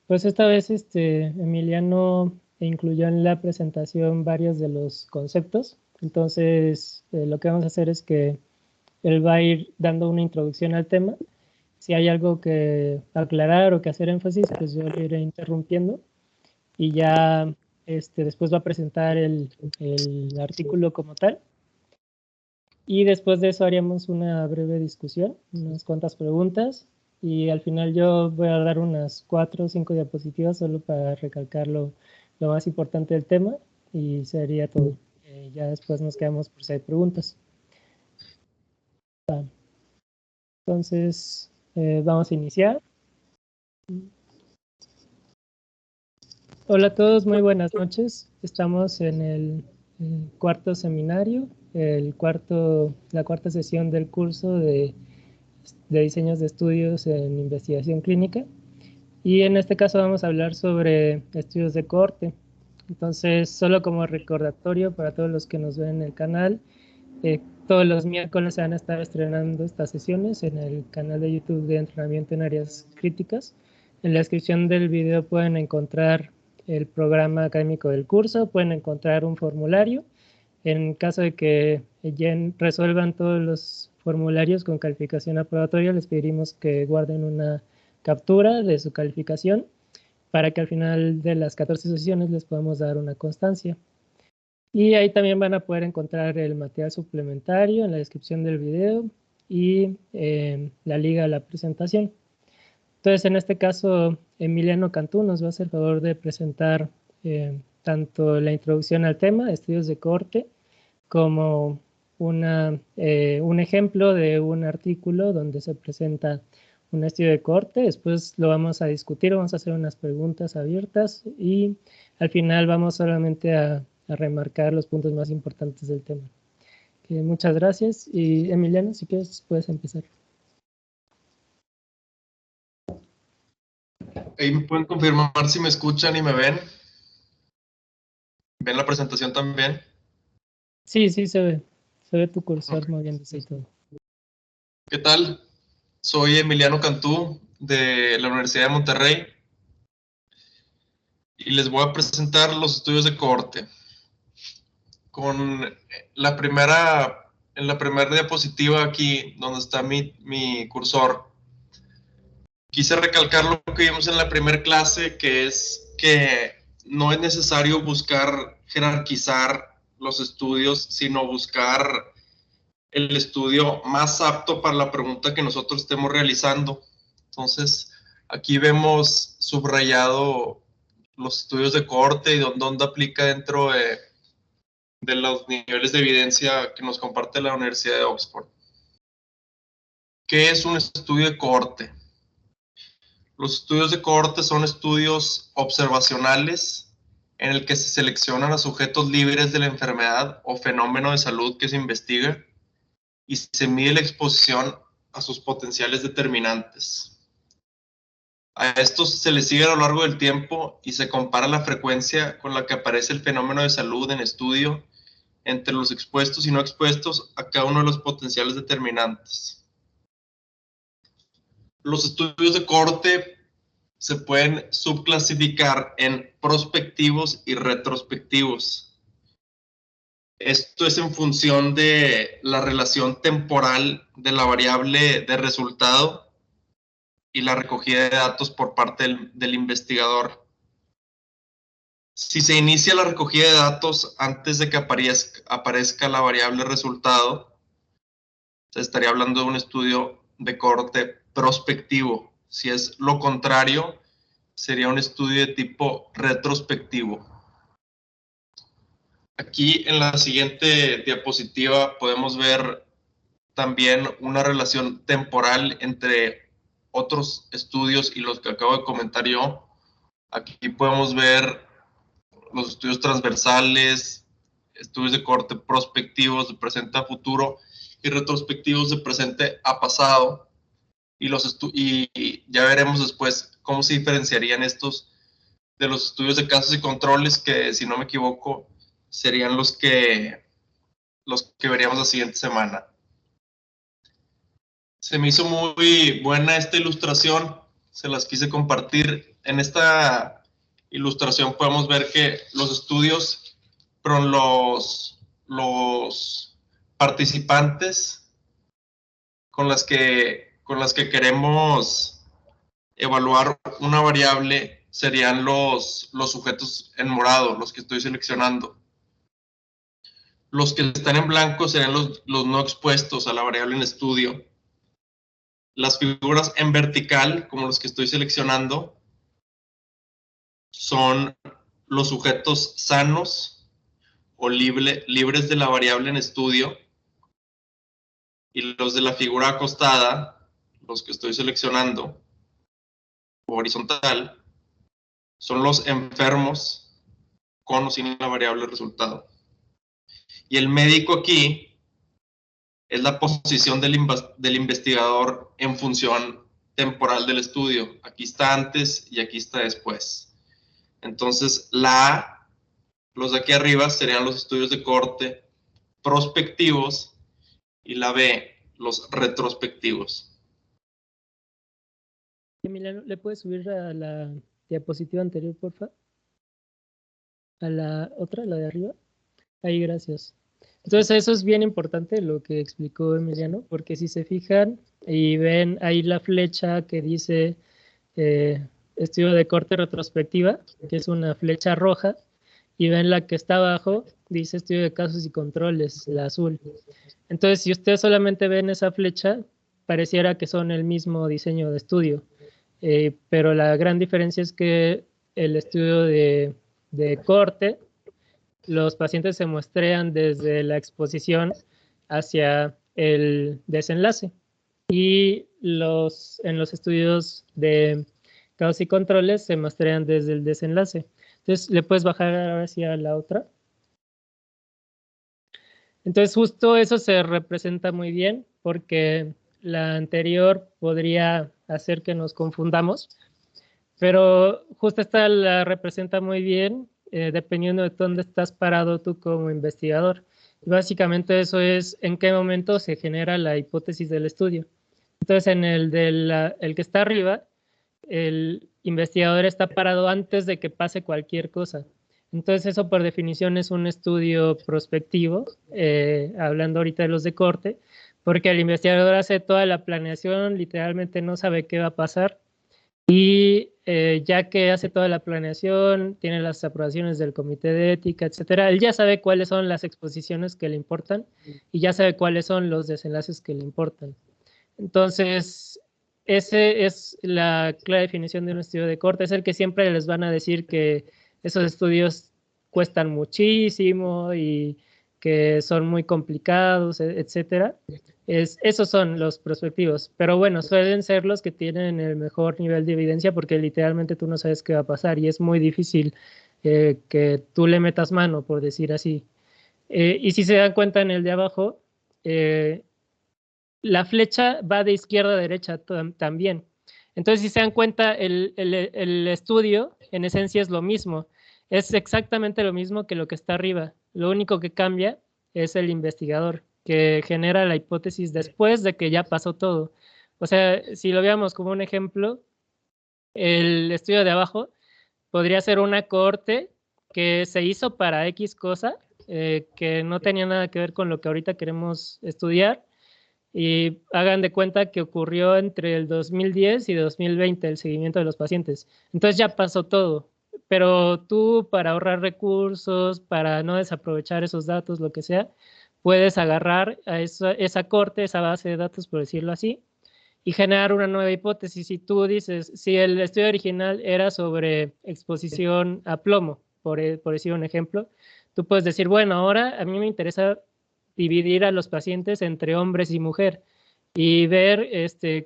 Pues esta vez Emiliano incluyó en la presentación varios de los conceptos. Entonces, lo que vamos a hacer es que él va a ir dando una introducción al tema. Si hay algo que aclarar o que hacer énfasis, pues yo le iré interrumpiendo y ya después va a presentar el artículo como tal. Y después de eso haríamos una breve discusión, unas cuantas preguntas, y al final yo voy a dar unas 4 o 5 diapositivas solo para recalcar lo más importante del tema, y sería todo. Ya después nos quedamos por si hay preguntas. Entonces, vamos a iniciar. Hola a todos, muy buenas noches. Estamos en el cuarto seminario, la cuarta sesión del curso de diseños de estudios en investigación clínica. Y en este caso vamos a hablar sobre estudios de cohorte. Entonces, solo como recordatorio para todos los que nos ven en el canal, todos los miércoles se van a estar estrenando estas sesiones en el canal de YouTube de entrenamiento en áreas críticas. En la descripción del video pueden encontrar el programa académico del curso, pueden encontrar un formulario. En caso de que ya resuelvan todos los formularios con calificación aprobatoria, les pediremos que guarden una captura de su calificación para que al final de las 14 sesiones les podamos dar una constancia. Y ahí también van a poder encontrar el material suplementario en la descripción del video y la liga a la presentación. Entonces, en este caso, Emiliano Cantú nos va a hacer el favor de presentar tanto la introducción al tema, estudios de cohorte, como un ejemplo de un artículo donde se presenta un estudio de cohorte. Después lo vamos a discutir, vamos a hacer unas preguntas abiertas y al final vamos solamente a remarcar los puntos más importantes del tema. Muchas gracias y Emiliano, si quieres puedes empezar. Ahí me pueden confirmar si me escuchan y me ven. ¿Ven la presentación también? Sí, se ve tu cursor moviéndose y todo. ¿Qué tal? Soy Emiliano Cantú de la Universidad de Monterrey y les voy a presentar los estudios de cohorte. Con en la primera diapositiva aquí, donde está mi cursor, quise recalcar lo que vimos en la primera clase, que es que no es necesario buscar jerarquizar los estudios, sino buscar el estudio más apto para la pregunta que nosotros estemos realizando. Entonces, aquí vemos subrayado los estudios de cohorte y dónde aplica dentro de los niveles de evidencia que nos comparte la Universidad de Oxford. ¿Qué es un estudio de cohorte? Los estudios de cohorte son estudios observacionales en el que se seleccionan a sujetos libres de la enfermedad o fenómeno de salud que se investiga y se mide la exposición a sus potenciales determinantes. A estos se les sigue a lo largo del tiempo y se compara la frecuencia con la que aparece el fenómeno de salud en estudio entre los expuestos y no expuestos a cada uno de los potenciales determinantes. Los estudios de cohorte se pueden subclasificar en prospectivos y retrospectivos. Esto es en función de la relación temporal de la variable de resultado y la recogida de datos por parte del investigador. Si se inicia la recogida de datos antes de que aparezca la variable resultado, se estaría hablando de un estudio de cohorte prospectivo. Si es lo contrario, sería un estudio de tipo retrospectivo. Aquí en la siguiente diapositiva podemos ver también una relación temporal entre otros estudios y los que acabo de comentar yo. Aquí podemos ver los estudios transversales, estudios de cohorte prospectivos de presente a futuro y retrospectivos de presente a pasado. Y ya veremos después cómo se diferenciarían estos de los estudios de casos y controles, que si no me equivoco serían los que veríamos la siguiente semana. Se me hizo muy buena esta ilustración se las quise compartir. En esta ilustración podemos ver que los estudios, pero los participantes con las que queremos evaluar una variable serían los sujetos en morado, los que estoy seleccionando. Los que están en blanco serían los no expuestos a la variable en estudio. Las figuras en vertical, como los que estoy seleccionando, son los sujetos sanos o libres de la variable en estudio. Y los de la figura acostada, los que estoy seleccionando, horizontal, son los enfermos con o sin la variable resultado. Y el médico aquí es la posición del investigador en función temporal del estudio. Aquí está antes y aquí está después. Entonces, la A, los de aquí arriba serían los estudios de corte prospectivos y la B, los retrospectivos. Emiliano, ¿le puedes subir a la diapositiva anterior, por favor? A la otra, la de arriba. Ahí, gracias. Entonces, eso es bien importante lo que explicó Emiliano, porque si se fijan y ven ahí la flecha que dice estudio de corte retrospectiva, que es una flecha roja, y ven la que está abajo, dice estudio de casos y controles, la azul. Entonces, si ustedes solamente ven esa flecha, pareciera que son el mismo diseño de estudio, pero la gran diferencia es que el estudio de corte, los pacientes se muestrean desde la exposición hacia el desenlace. Y en los estudios de casos y controles se muestrean desde el desenlace. Entonces, le puedes bajar ahora hacia la otra. Entonces, justo eso se representa muy bien, porque la anterior podría hacer que nos confundamos, pero justo esta la representa muy bien, dependiendo de dónde estás parado tú como investigador. Y básicamente eso es en qué momento se genera la hipótesis del estudio. Entonces, en el que está arriba, el investigador está parado antes de que pase cualquier cosa. Entonces, eso por definición es un estudio prospectivo, hablando ahorita de los de corte, porque el investigador hace toda la planeación, literalmente no sabe qué va a pasar, y ya que hace toda la planeación, tiene las aprobaciones del comité de ética, etcétera, él ya sabe cuáles son las exposiciones que le importan y ya sabe cuáles son los desenlaces que le importan. Entonces, ese es la clara definición de un estudio de corte. Es el que siempre les van a decir que esos estudios cuestan muchísimo y que son muy complicados, etcétera. Esos son los prospectivos. Pero bueno, suelen ser los que tienen el mejor nivel de evidencia porque literalmente tú no sabes qué va a pasar y es muy difícil que tú le metas mano, por decir así. Y si se dan cuenta en el de abajo, la flecha va de izquierda a derecha también. Entonces, si se dan cuenta, el estudio en esencia es lo mismo. Es exactamente lo mismo que lo que está arriba. Lo único que cambia es el investigador, que genera la hipótesis después de que ya pasó todo. O sea, si lo veamos como un ejemplo, el estudio de abajo podría ser una cohorte que se hizo para X cosa, que no tenía nada que ver con lo que ahorita queremos estudiar, y hagan de cuenta que ocurrió entre el 2010 y 2020 el seguimiento de los pacientes. Entonces ya pasó todo, pero tú para ahorrar recursos, para no desaprovechar esos datos, lo que sea, puedes agarrar a esa corte, esa base de datos, por decirlo así, y generar una nueva hipótesis. Y tú dices, si el estudio original era sobre exposición a plomo, por decir un ejemplo, tú puedes decir, bueno, ahora a mí me interesa dividir a los pacientes entre hombres y mujer y ver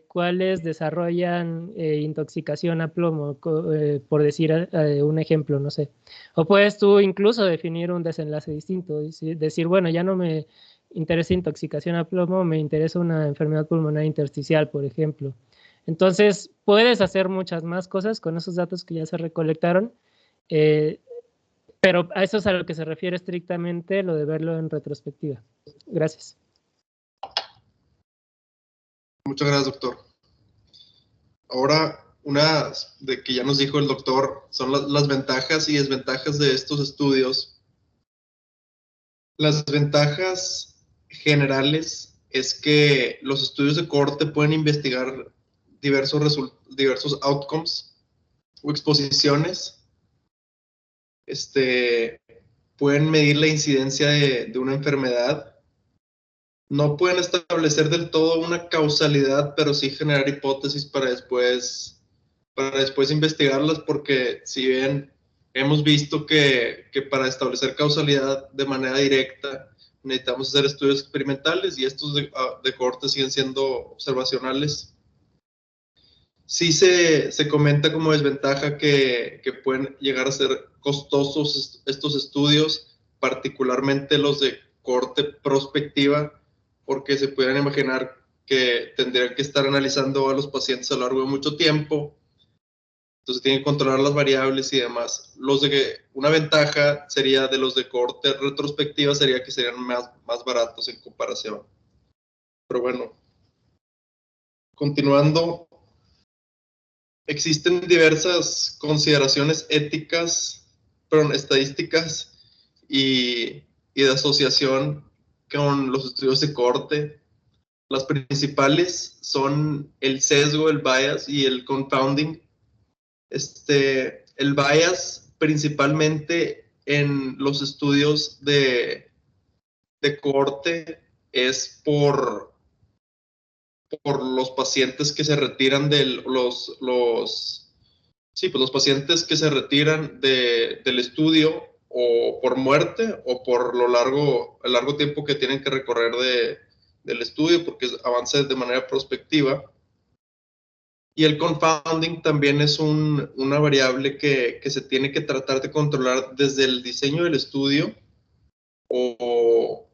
cuáles desarrollan intoxicación a plomo, por decir un ejemplo, no sé. O puedes tú incluso definir un desenlace distinto, decir, bueno, ya no me interesa intoxicación a plomo, me interesa una enfermedad pulmonar intersticial, por ejemplo. Entonces, puedes hacer muchas más cosas con esos datos que ya se recolectaron, pero a eso es a lo que se refiere estrictamente lo de verlo en retrospectiva. Gracias. Muchas gracias, doctor. Ahora una de que ya nos dijo el doctor, son las ventajas y desventajas de estos estudios. Las ventajas generales es que los estudios de cohorte pueden investigar diversos outcomes o exposiciones. Pueden medir la incidencia de una enfermedad. No pueden establecer del todo una causalidad, pero sí generar hipótesis para después investigarlas, porque si bien hemos visto que para establecer causalidad de manera directa necesitamos hacer estudios experimentales y estos de cohorte siguen siendo observacionales. Sí se comenta como desventaja que pueden llegar a ser costosos estos estudios, particularmente los de cohorte prospectiva, porque se pueden imaginar que tendrían que estar analizando a los pacientes a lo largo de mucho tiempo. Entonces tienen que controlar las variables y demás. Una ventaja sería de los de cohorte retrospectiva sería que serían más baratos en comparación. Pero bueno, continuando, existen diversas consideraciones éticas, estadísticas y de asociación con los estudios de cohorte. Las principales son el sesgo, el bias y el confounding. El bias principalmente en los estudios de cohorte es por los pacientes que se retiran los pacientes que se retiran del estudio o por muerte o por el largo tiempo que tienen que recorrer del estudio, porque avanza de manera prospectiva. Y el confounding también es una variable que se tiene que tratar de controlar desde el diseño del estudio o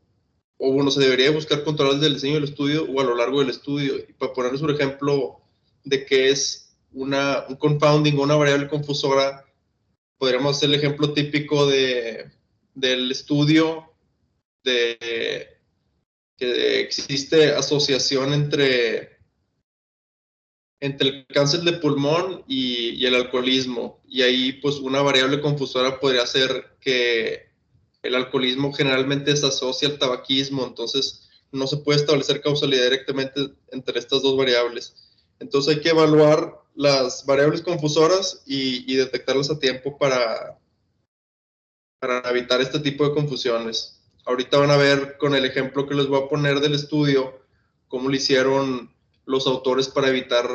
bueno, se debería buscar controlar desde el diseño del estudio o a lo largo del estudio. Y para ponerles un ejemplo de qué es un confounding o una variable confusora, podríamos hacer el ejemplo típico del estudio que existe asociación entre el cáncer de pulmón y el alcoholismo. Y ahí, pues, una variable confusora podría ser que el alcoholismo generalmente se asocia al tabaquismo, entonces no se puede establecer causalidad directamente entre estas dos variables. Entonces hay que evaluar las variables confusoras y detectarlas a tiempo para evitar este tipo de confusiones. Ahorita van a ver con el ejemplo que les voy a poner del estudio cómo lo hicieron los autores para evitar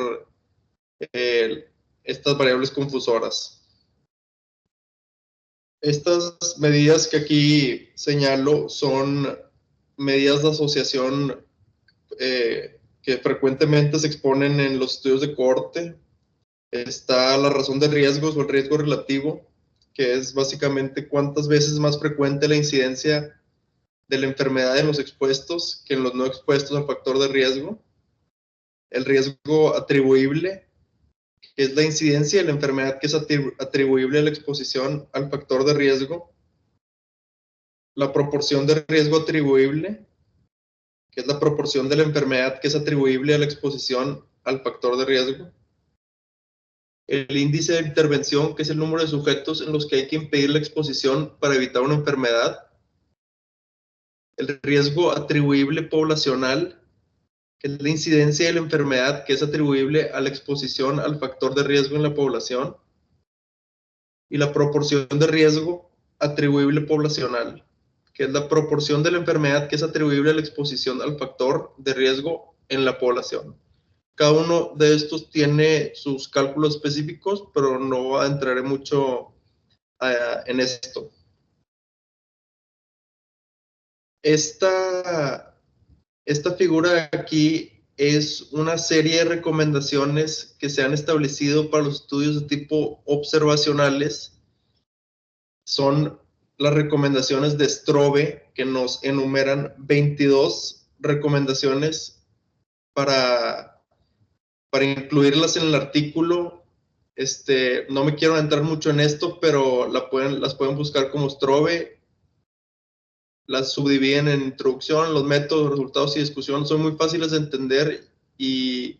estas variables confusoras. Estas medidas que aquí señalo son medidas de asociación que frecuentemente se exponen en los estudios de cohorte. Está la razón de riesgos o el riesgo relativo, que es básicamente cuántas veces es más frecuente la incidencia de la enfermedad en los expuestos que en los no expuestos al factor de riesgo. El riesgo atribuible, que es la incidencia de la enfermedad que es atribuible a la exposición al factor de riesgo. La proporción de riesgo atribuible, que es la proporción de la enfermedad que es atribuible a la exposición al factor de riesgo. El índice de intervención, que es el número de sujetos en los que hay que impedir la exposición para evitar una enfermedad. El riesgo atribuible poblacional, que es la incidencia de la enfermedad que es atribuible a la exposición al factor de riesgo en la población. Y la proporción de riesgo atribuible poblacional, que es la proporción de la enfermedad que es atribuible a la exposición al factor de riesgo en la población. Cada uno de estos tiene sus cálculos específicos, pero no entraré mucho en esto. Esta figura aquí es una serie de recomendaciones que se han establecido para los estudios de tipo observacionales. Son las recomendaciones de Strobe, que nos enumeran 22 recomendaciones para incluirlas en el artículo. No me quiero entrar mucho en esto, pero las pueden buscar como Strobe. Las subdividen en introducción, los métodos, resultados y discusión. Son muy fáciles de entender y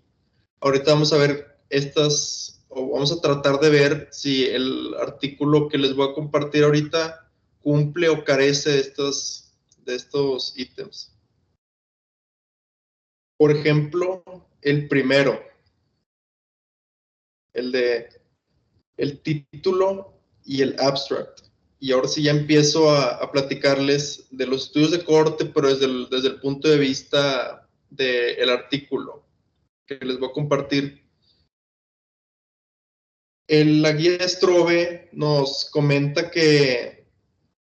ahorita vamos a ver estas o vamos a tratar de ver si el artículo que les voy a compartir ahorita cumple o carece de estos ítems. Por ejemplo, el primero, el de el título y el abstract. Y ahora sí ya empiezo a platicarles de los estudios de cohorte, pero desde el punto de vista del artículo que les voy a compartir. La guía Strobe nos comenta que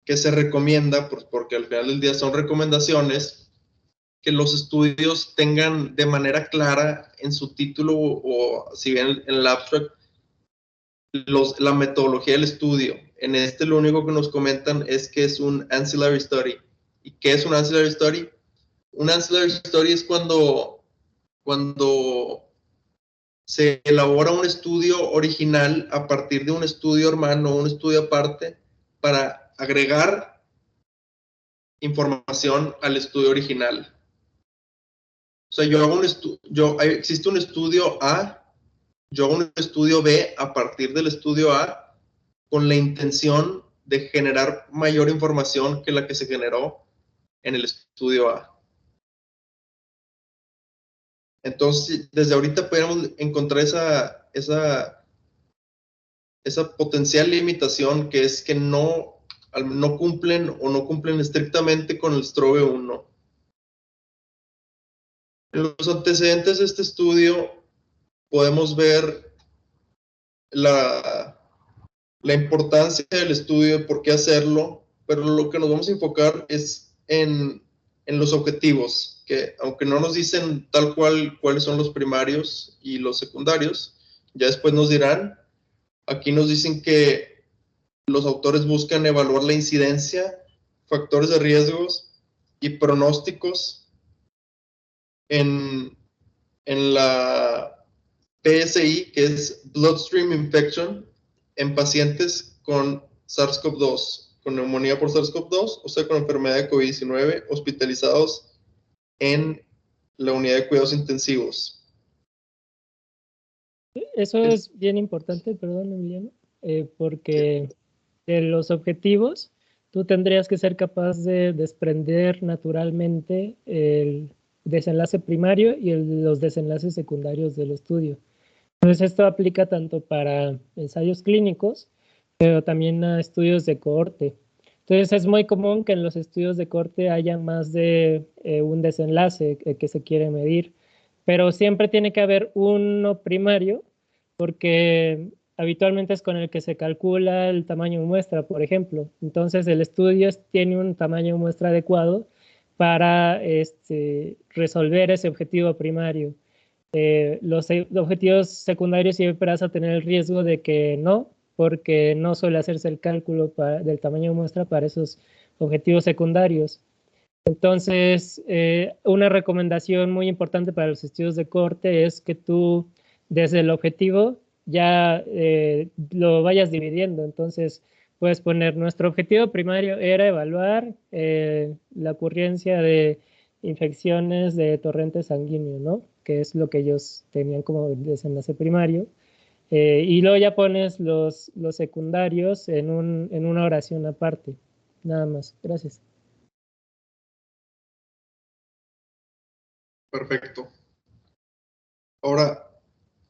se recomienda, pues porque al final del día son recomendaciones, que los estudios tengan de manera clara en su título o si bien en el abstract la metodología del estudio. En este lo único que nos comentan es que es un ancillary study. ¿Y qué es un ancillary study? Un ancillary study es cuando se elabora un estudio original a partir de un estudio hermano o un estudio aparte para agregar información al estudio original. O sea, yo hago un estudio, existe un estudio A, yo hago un estudio B a partir del estudio A con la intención de generar mayor información que la que se generó en el estudio A. Entonces, desde ahorita podemos encontrar esa potencial limitación que es que no cumplen o no cumplen estrictamente con el STROBE 1. En los antecedentes de este estudio podemos ver la importancia del estudio, por qué hacerlo, pero lo que nos vamos a enfocar es en los objetivos, que aunque no nos dicen tal cual cuáles son los primarios y los secundarios, ya después nos dirán, aquí nos dicen que los autores buscan evaluar la incidencia, factores de riesgos y pronósticos en la PSI, que es Bloodstream Infection, en pacientes con SARS-CoV-2, con neumonía por SARS-CoV-2, o sea, con enfermedad de COVID-19, hospitalizados en la unidad de cuidados intensivos. Eso es bien importante, perdón, Emiliano, porque de los objetivos tú tendrías que ser capaz de desprender naturalmente el desenlace primario y los desenlaces secundarios del estudio. Entonces esto aplica tanto para ensayos clínicos, pero también a estudios de cohorte. Entonces es muy común que en los estudios de cohorte haya más de un desenlace que se quiere medir, pero siempre tiene que haber uno primario porque habitualmente es con el que se calcula el tamaño de muestra, por ejemplo. Entonces el estudio tiene un tamaño de muestra adecuado para resolver ese objetivo primario. Los objetivos secundarios siempre vas a tener el riesgo de que no, porque no suele hacerse el cálculo del tamaño de muestra para esos objetivos secundarios. Entonces, una recomendación muy importante para los estudios de cohorte es que tú, desde el objetivo, ya lo vayas dividiendo. Entonces, puedes poner, nuestro objetivo primario era evaluar la ocurrencia de infecciones de torrente sanguíneo, ¿no? Que es lo que ellos tenían como desenlace primario. Y luego ya pones los secundarios en una oración aparte. Nada más. Gracias. Perfecto. Ahora,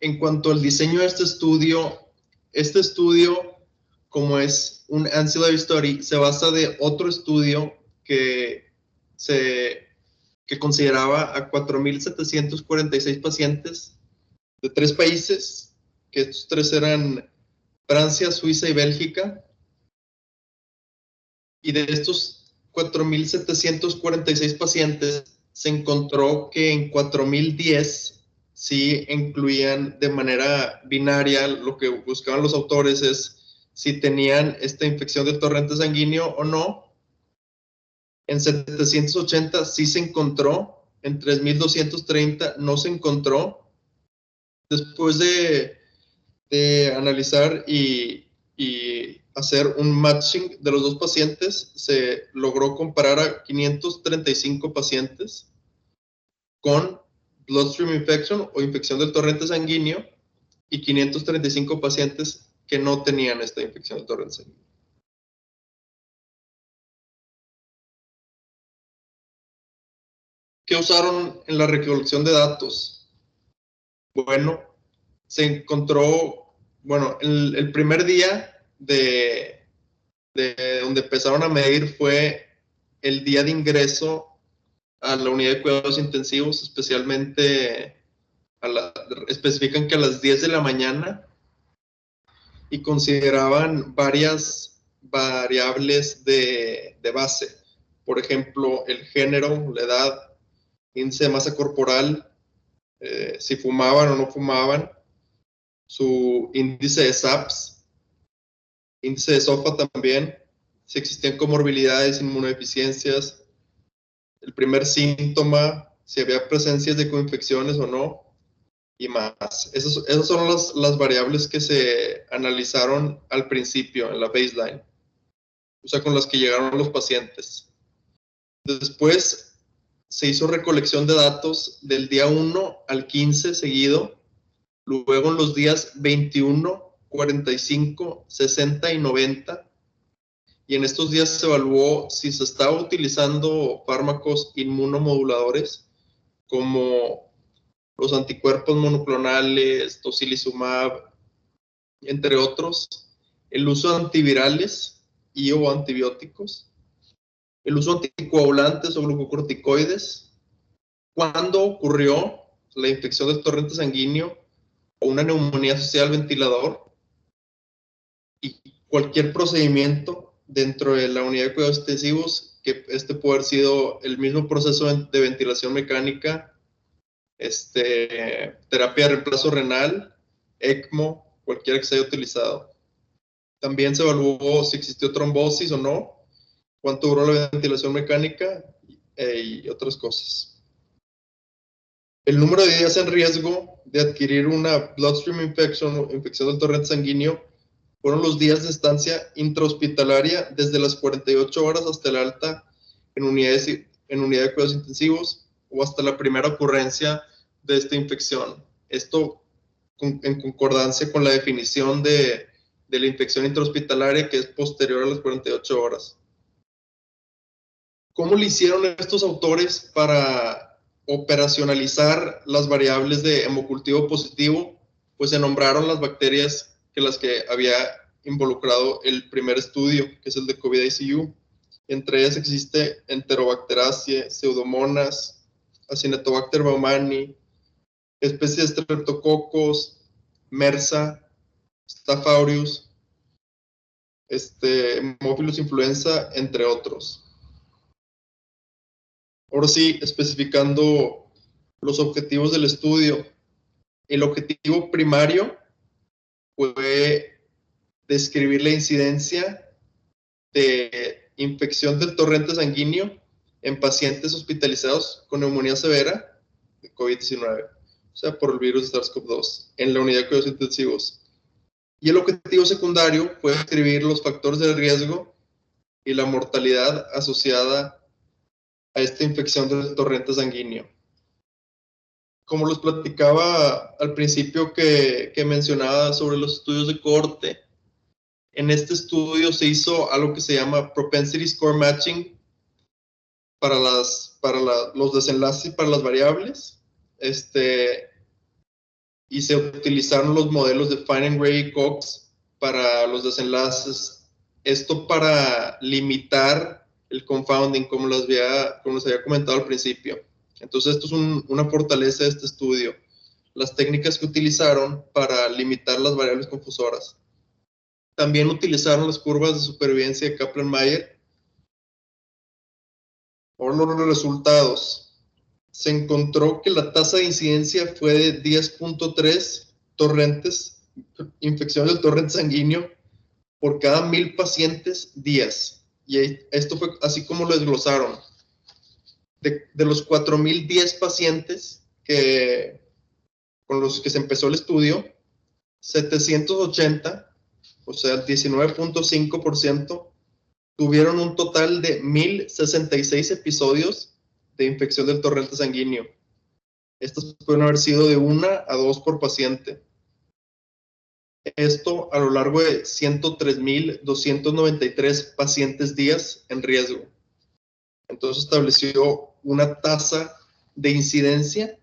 en cuanto al diseño de este estudio, como es un ancillary study, se basa de otro estudio que consideraba a 4.746 pacientes de 3 países, que estos 3 eran Francia, Suiza y Bélgica. Y de estos 4.746 pacientes, se encontró que en 4.010 sí incluían de manera binaria, lo que buscaban los autores es si tenían esta infección del torrente sanguíneo o no. En 780 sí se encontró, en 3.230 no se encontró. Después de analizar y hacer un matching de los dos pacientes, se logró comparar a 535 pacientes con bloodstream infection o infección del torrente sanguíneo y 535 pacientes que no tenían esta infección del torrente sanguíneo. ¿Qué usaron en la recolección de datos? Bueno, se encontró, bueno, el primer día de donde empezaron a medir fue el día de ingreso a la unidad de cuidados intensivos, especialmente especifican que a las 10 de la mañana, y consideraban varias variables de base. Por ejemplo, el género, la edad, índice de masa corporal, si fumaban o no fumaban, su índice de SAPS, índice de SOFA también, si existían comorbilidades, inmunodeficiencias, el primer síntoma, si había presencias de coinfecciones o no, y más. Esas son las variables que se analizaron al principio, en la baseline, o sea, con las que llegaron los pacientes. Después se hizo recolección de datos del día 1 al 15 seguido, luego en los días 21, 45, 60 y 90, y en estos días se evaluó si se estaba utilizando fármacos inmunomoduladores como los anticuerpos monoclonales, tocilizumab, entre otros, el uso de antivirales y o antibióticos, el uso de anticoagulantes o glucocorticoides, cuándo ocurrió la infección del torrente sanguíneo o una neumonía asociada al ventilador, y cualquier procedimiento dentro de la unidad de cuidados intensivos, que puede haber sido el mismo proceso de ventilación mecánica, terapia de reemplazo renal, ECMO, cualquiera que se haya utilizado. También se evaluó si existió trombosis o no, cuánto duró la ventilación mecánica y otras cosas. El número de días en riesgo de adquirir una bloodstream infection o infección del torrente sanguíneo fueron los días de estancia intrahospitalaria desde las 48 horas hasta el alta en unidad de cuidados intensivos o hasta la primera ocurrencia de esta infección. Esto en concordancia con la definición de la infección intrahospitalaria, que es posterior a las 48 horas. ¿Cómo le hicieron estos autores para operacionalizar las variables de hemocultivo positivo? Pues se nombraron las bacterias las que había involucrado el primer estudio, que es el de COVID-ICU. Entre ellas existe Enterobacteraceae, Pseudomonas, Acinetobacter baumannii, especies de Streptococcus, MRSA, Staph aureus, Haemophilus influenza, entre otros. Ahora sí, especificando los objetivos del estudio. El objetivo primario fue describir la incidencia de infección del torrente sanguíneo en pacientes hospitalizados con neumonía severa de COVID-19, o sea, por el virus de SARS-CoV-2, en la unidad de cuidados intensivos. Y el objetivo secundario fue describir los factores de riesgo y la mortalidad asociada a esta infección del torrente sanguíneo. Como los platicaba al principio que mencionaba sobre los estudios de cohorte, en este estudio se hizo algo que se llama Propensity Score Matching para los desenlaces y para las variables. Y se utilizaron los modelos de Fine, Gray y Cox para los desenlaces. Esto para limitar el confounding, como les había comentado al principio. Entonces, esto es una fortaleza de este estudio. Las técnicas que utilizaron para limitar las variables confusoras. También utilizaron las curvas de supervivencia de Kaplan-Meier. Ahora los resultados. Se encontró que la tasa de incidencia fue de 10.3 infección del torrente sanguíneo por cada 1000 pacientes días. Y esto fue así como lo desglosaron. De los 4010 pacientes con los que se empezó el estudio, 780, o sea, el 19.5%, tuvieron un total de 1066 episodios de infección del torrente sanguíneo. Estos pueden haber sido de 1 a 2 por paciente. Esto a lo largo de 103.293 pacientes días en riesgo. Entonces estableció una tasa de incidencia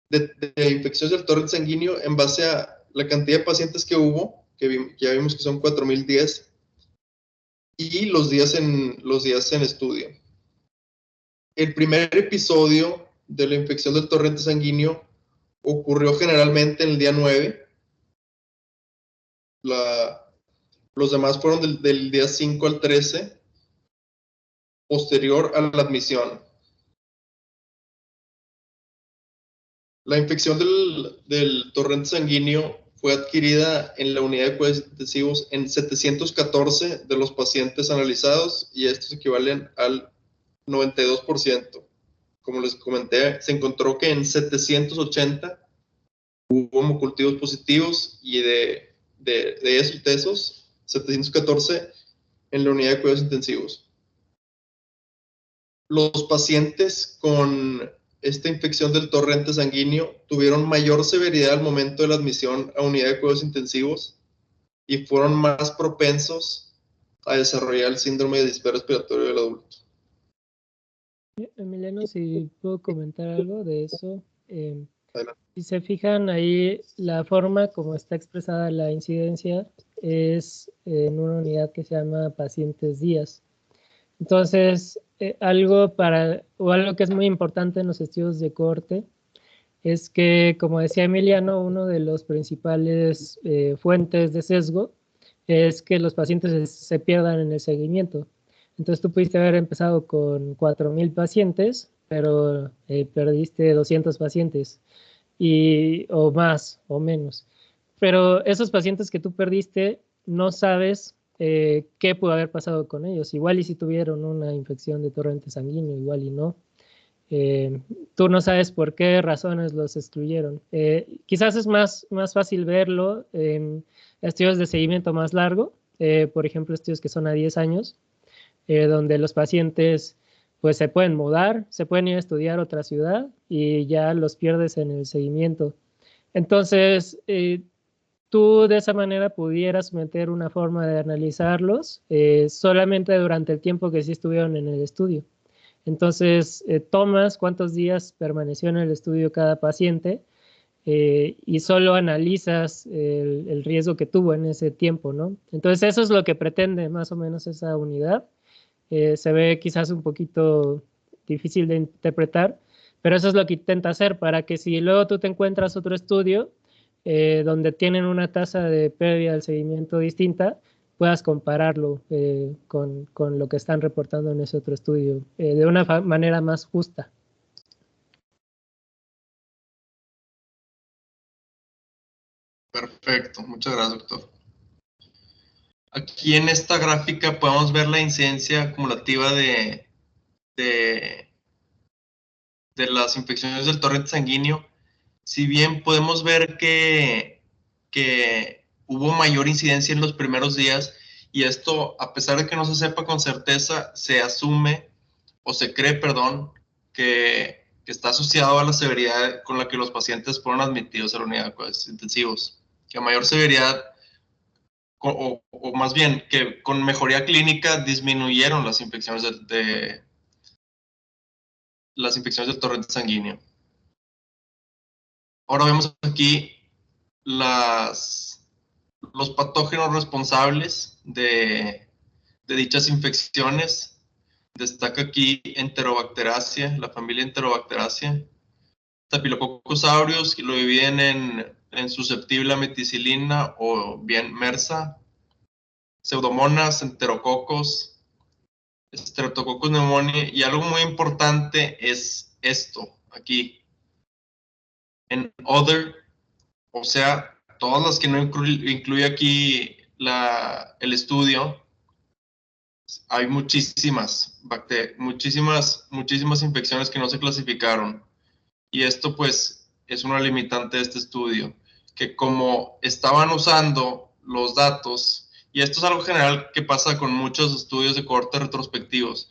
de infecciones del torrente sanguíneo en base a la cantidad de pacientes que hubo, que ya vimos que son 4.010, y los días en estudio. El primer episodio de la infección del torrente sanguíneo ocurrió generalmente en el día 9. Los demás fueron del día 5 al 13, posterior a la admisión. La infección del torrente sanguíneo fue adquirida en la unidad de cuidados intensivos en 714 de los pacientes analizados, y estos equivalen al 92%. Como les comenté, se encontró que en 780 hubo homocultivos positivos, y de esos 714 en la unidad de cuidados intensivos. Los pacientes con esta infección del torrente sanguíneo tuvieron mayor severidad al momento de la admisión a unidad de cuidados intensivos y fueron más propensos a desarrollar el síndrome de dispersio respiratorio del adulto. Emiliano, si puedo comentar algo de eso. Si se fijan ahí, la forma como está expresada la incidencia es en una unidad que se llama pacientes días. Entonces, algo que es muy importante en los estudios de cohorte es que, como decía Emiliano, uno de los principales fuentes de sesgo es que los pacientes se pierdan en el seguimiento. Entonces, tú pudiste haber empezado con 4.000 pacientes, pero perdiste 200 pacientes, o más o menos. Pero esos pacientes que tú perdiste, no sabes qué pudo haber pasado con ellos. Igual y si tuvieron una infección de torrente sanguíneo, igual y no. Tú no sabes por qué razones los excluyeron. Quizás es más fácil verlo en estudios de seguimiento más largo, por ejemplo, estudios que son a 10 años, donde los pacientes pues se pueden mudar, se pueden ir a estudiar a otra ciudad y ya los pierdes en el seguimiento. Entonces, tú de esa manera pudieras meter una forma de analizarlos solamente durante el tiempo que sí estuvieron en el estudio. Entonces, tomas cuántos días permaneció en el estudio cada paciente y solo analizas el riesgo que tuvo en ese tiempo, ¿no? Entonces, eso es lo que pretende más o menos esa unidad. Se ve quizás un poquito difícil de interpretar, pero eso es lo que intenta hacer para que si luego tú te encuentras otro estudio donde tienen una tasa de pérdida del seguimiento distinta, puedas compararlo con lo que están reportando en ese otro estudio de una manera más justa. Perfecto, muchas gracias, doctor. Aquí en esta gráfica podemos ver la incidencia acumulativa de las infecciones del torrente sanguíneo. Si bien podemos ver que hubo mayor incidencia en los primeros días, y esto, a pesar de que no se sepa con certeza, se asume, o se cree, perdón, que está asociado a la severidad con la que los pacientes fueron admitidos a la unidad de cuidados intensivos. Que a mayor severidad, o más bien, que con mejoría clínica disminuyeron las infecciones las infecciones del torrente sanguíneo. Ahora vemos aquí los patógenos responsables de dichas infecciones. Destaca aquí Enterobacteriaceae, la familia Enterobacteriaceae. Staphylococcus aureus, que lo dividen en susceptible a meticilina o bien MRSA. Pseudomonas, Enterococos, Streptococcus pneumoniae, y algo muy importante es esto, aquí, en Other, o sea, todas las que no incluye aquí el estudio, hay muchísimas infecciones que no se clasificaron. Y esto pues es una limitante de este estudio, que como estaban usando los datos, y esto es algo general que pasa con muchos estudios de cohorte retrospectivos,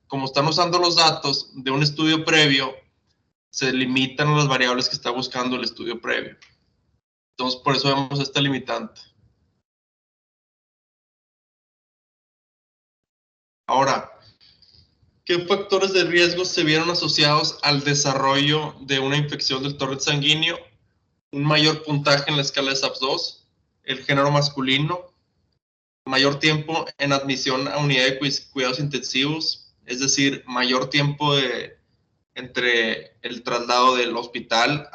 como están usando los datos de un estudio previo, se limitan a las variables que está buscando el estudio previo. Entonces, por eso vemos esta limitante. Ahora, ¿qué factores de riesgo se vieron asociados al desarrollo de una infección del torrente sanguíneo? Un mayor puntaje en la escala de SAPS-2, el género masculino, mayor tiempo en admisión a unidad de cuidados intensivos, es decir, mayor tiempo entre el traslado del hospital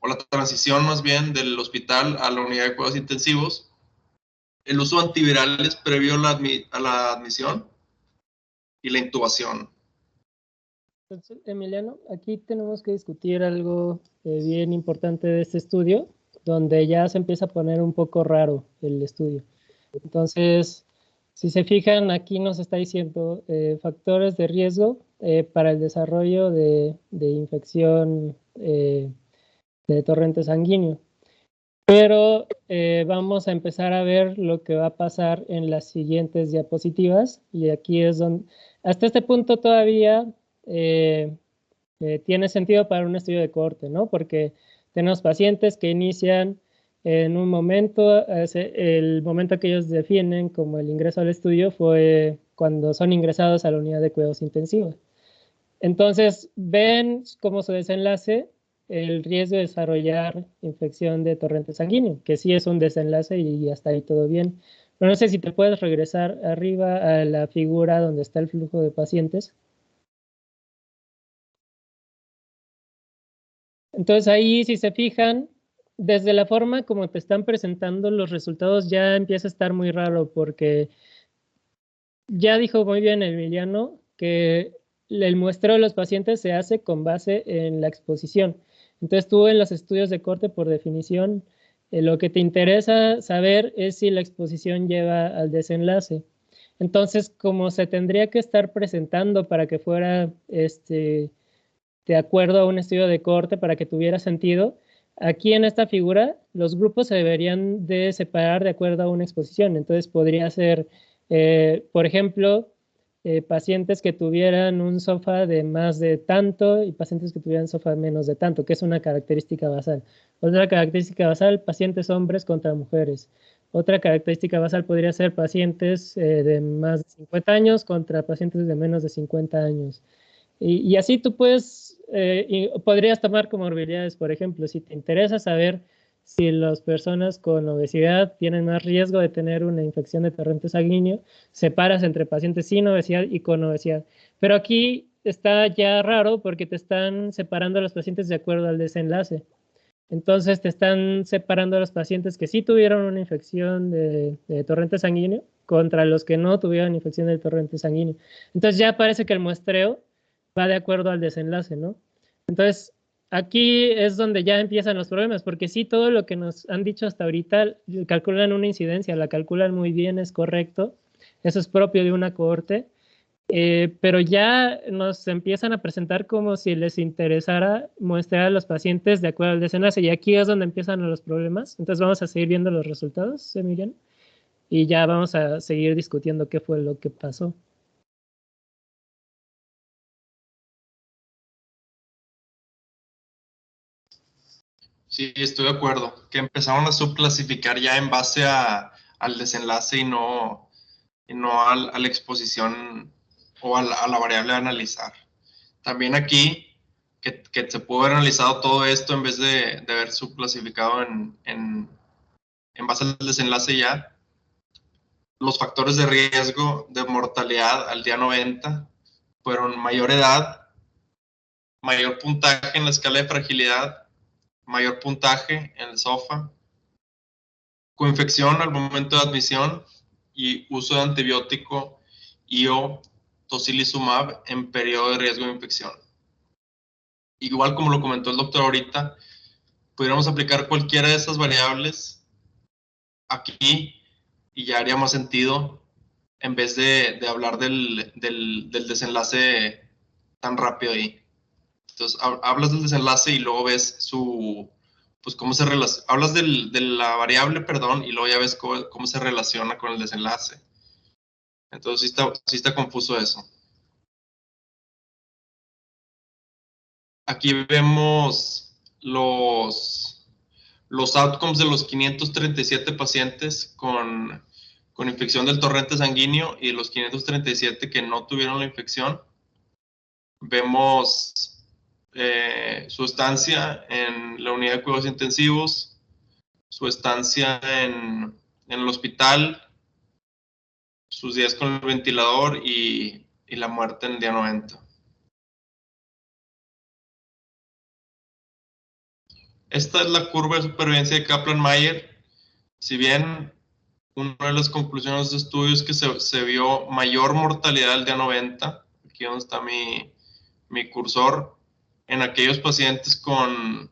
o la transición más bien del hospital a la unidad de cuidados intensivos, el uso de antivirales previo a la admisión y la intubación. Entonces, Emiliano, aquí tenemos que discutir algo bien importante de este estudio, donde ya se empieza a poner un poco raro el estudio. Entonces, si se fijan, aquí nos está diciendo factores de riesgo para el desarrollo de infección de torrente sanguíneo. Pero vamos a empezar a ver lo que va a pasar en las siguientes diapositivas. Y aquí es donde, hasta este punto todavía tiene sentido para un estudio de cohorte, ¿no? Porque tenemos pacientes que inician en un momento, el momento que ellos definen como el ingreso al estudio fue cuando son ingresados a la unidad de cuidados intensivos. Entonces, ven como su desenlace el riesgo de desarrollar infección de torrente sanguíneo, que sí es un desenlace y hasta ahí todo bien. Pero no sé si te puedes regresar arriba a la figura donde está el flujo de pacientes. Entonces ahí, si se fijan, desde la forma como te están presentando los resultados ya empieza a estar muy raro porque ya dijo muy bien Emiliano que el muestreo de los pacientes se hace con base en la exposición. Entonces tú en los estudios de corte, por definición, lo que te interesa saber es si la exposición lleva al desenlace. Entonces, como se tendría que estar presentando para que fuera de acuerdo a un estudio de corte para que tuviera sentido, aquí en esta figura los grupos se deberían de separar de acuerdo a una exposición. Entonces podría ser, por ejemplo, pacientes que tuvieran un SOFA de más de tanto y pacientes que tuvieran SOFA de menos de tanto, que es una característica basal. Otra característica basal, pacientes hombres contra mujeres. Otra característica basal podría ser pacientes de más de 50 años contra pacientes de menos de 50 años. Y así tú puedes, podrías tomar comorbilidades, por ejemplo, si te interesa saber si las personas con obesidad tienen más riesgo de tener una infección de torrente sanguíneo, separas entre pacientes sin obesidad y con obesidad. Pero aquí está ya raro porque te están separando a los pacientes de acuerdo al desenlace. Entonces te están separando a los pacientes que sí tuvieron una infección de torrente sanguíneo contra los que no tuvieron infección del torrente sanguíneo. Entonces ya parece que el muestreo va de acuerdo al desenlace, ¿no? Entonces, aquí es donde ya empiezan los problemas, porque sí, todo lo que nos han dicho hasta ahorita, calculan una incidencia, la calculan muy bien, es correcto, eso es propio de una cohorte, pero ya nos empiezan a presentar como si les interesara muestrar a los pacientes de acuerdo al desenlace, y aquí es donde empiezan los problemas. Entonces vamos a seguir viendo los resultados, Emiliano, y ya vamos a seguir discutiendo qué fue lo que pasó. Sí, estoy de acuerdo, que empezaron a subclasificar ya en base al desenlace y no a la exposición o a la variable a analizar. También aquí, que se pudo haber analizado todo esto en vez de haber subclasificado en base al desenlace ya, los factores de riesgo de mortalidad al día 90 fueron mayor edad, mayor puntaje en la escala de fragilidad, mayor puntaje en el SOFA, coinfección al momento de admisión y uso de antibiótico y o tocilizumab en periodo de riesgo de infección. Igual como lo comentó el doctor ahorita, pudiéramos aplicar cualquiera de esas variables aquí y ya haría más sentido en vez de hablar del desenlace tan rápido ahí. Entonces, hablas del desenlace y luego ves pues cómo se relaciona, hablas de la variable, perdón, y luego ya ves cómo se relaciona con el desenlace. Entonces, sí está confuso eso. Aquí vemos los outcomes de los 537 pacientes con infección del torrente sanguíneo y los 537 que no tuvieron la infección. Vemos su estancia en la unidad de cuidados intensivos, su estancia en el hospital, sus días con el ventilador y la muerte en el día 90. Esta es la curva de supervivencia de Kaplan-Meier. Si bien una de las conclusiones de estudio es que se vio mayor mortalidad el día 90, aquí donde está mi cursor, en aquellos pacientes con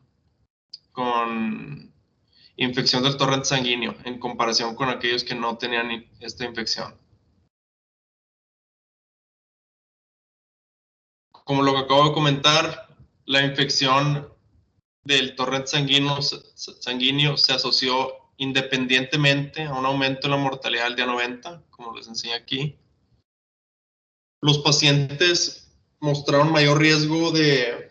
infección del torrente sanguíneo en comparación con aquellos que no tenían esta infección. Como lo que acabo de comentar, la infección del torrente sanguíneo se asoció independientemente a un aumento en la mortalidad al día 90, como les enseño aquí. Los pacientes mostraron mayor riesgo de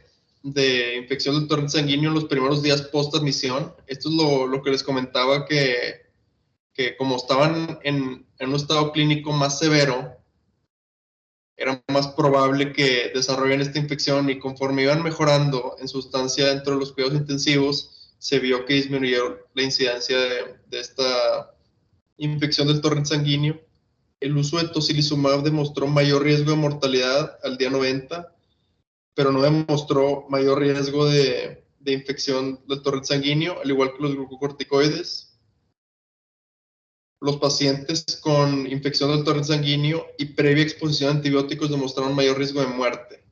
infección del torrente sanguíneo en los primeros días post-admisión. Esto es lo que les comentaba, que como estaban en un estado clínico más severo, era más probable que desarrollen esta infección, y conforme iban mejorando en su estancia dentro de los cuidados intensivos, se vio que disminuyó la incidencia de esta infección del torrente sanguíneo. El uso de tocilizumab demostró mayor riesgo de mortalidad al día 90, pero no demostró mayor riesgo de infección del torrente sanguíneo, al igual que los glucocorticoides. Los pacientes con infección del torrente sanguíneo y previa exposición a antibióticos demostraron mayor riesgo de muerte.